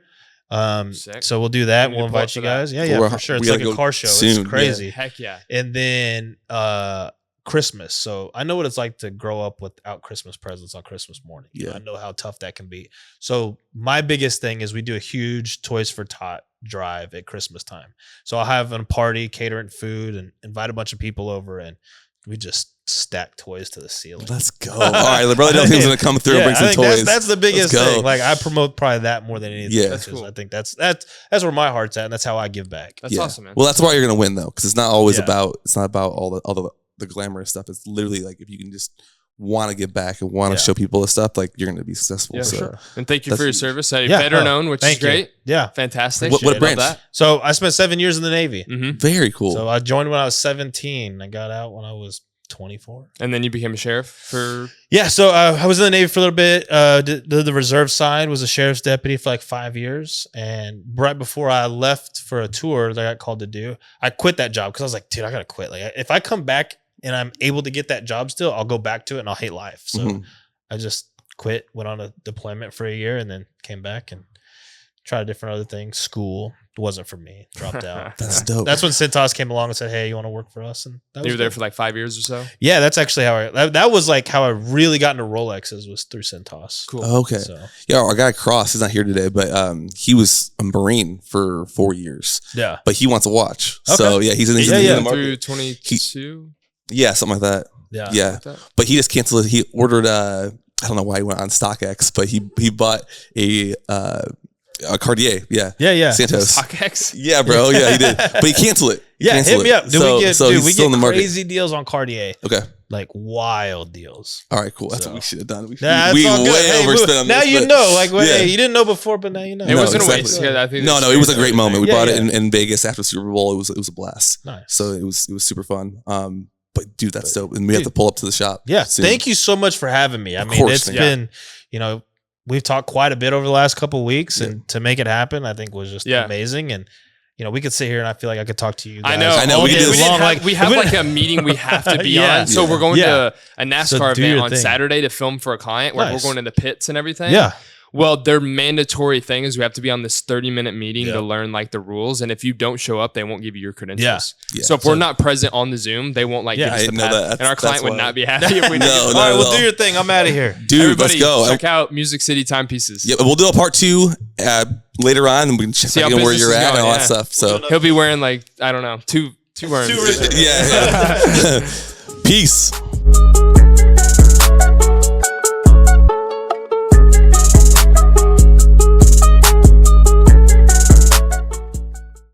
So we'll do that. We'll invite you guys. Yeah, for sure. It's like a car show. Soon. It's crazy. Yeah. Heck yeah. And then Christmas. So I know what it's like to grow up without Christmas presents on Christmas morning. I know how tough that can be. So my biggest thing is we do a huge Toys for Tot drive at Christmas time. So I'll have a party, catering food, and invite a bunch of people over, and we just stack toys to the ceiling. Let's go. All right, the brother Delphin's going to come through and bring some toys. That's the biggest thing. Like I promote probably that more than anything. Yeah, that's cool. I think that's where my heart's at, and that's how I give back. That's awesome, man. Well, that's why you're going to win though, because it's not always about all the glamorous stuff. It's literally like if you can just want to give back and want to show people this stuff, like you're going to be successful. Yeah, so sure. And thank you for your service. Better known, which is great. Yeah, fantastic. What branch? So I spent 7 years in the Navy. Mm-hmm. Very cool. So I joined when I was 17. I got out when I was 24. And then you became a sheriff for? Yeah, so I was in the Navy for a little bit. Did the reserve side, was a sheriff's deputy for like 5 years. And right before I left for a tour that I got called to do, I quit that job because I was like, dude, I got to quit. Like if I come back and I'm able to get that job still, I'll go back to it and I'll hate life. So I just quit, went on a deployment for a year, and then came back and tried different other things. School wasn't for me. Dropped out. That's dope. That's when Cintas came along and said, "Hey, you want to work for us?" And you were there for like 5 years or so. Yeah, that's actually how that was like how I really got into Rolexes was through Cintas. Cool. Okay. So. Yeah, our guy Cross is not here today, but he was a Marine for 4 years. Yeah, but he wants a watch. Okay. So yeah, he's in the market. Through 22. Yeah, something like that. Yeah. Like that. But he just canceled it. He ordered I don't know why he went on StockX, but he bought a Cartier, Santos. StockX? Yeah, bro. Yeah, he did. But he canceled it. Hit me up. We get crazy deals on Cartier. Okay. Like wild deals. All right, cool. That's what we should have done. We way overspent on this. Now you know. Like, hey, you didn't know before, but now you know. It wasn't a waste. Yeah, I think no, it was a great moment. We bought it in Vegas after Super Bowl. It was a blast. Nice. So it was super fun. But dude, that's dope. And we have to pull up to the shop. Yeah. Soon. Thank you so much for having me. I mean, it's been, we've talked quite a bit over the last couple of weeks, and to make it happen, I think was just amazing. And we could sit here and I feel like I could talk to you guys. I know. We have like a meeting we have to be on. So we're going to a NASCAR event on Saturday to film for a client where we're going to the pits and everything. Yeah. Well, their mandatory thing is we have to be on this 30-minute meeting to learn like the rules. And if you don't show up, they won't give you your credentials. Yeah. So if we're not present on the Zoom, they won't give us the pass. And our client would not be happy if we didn't. All right, well, do your thing. I'm out of here. Dude, everybody, let's go. Check out Music City Timepieces. Yeah, we'll do a part 2 later on, and we can check out where you're at and all that stuff. So he'll be wearing like, I don't know, two Yeah. Peace.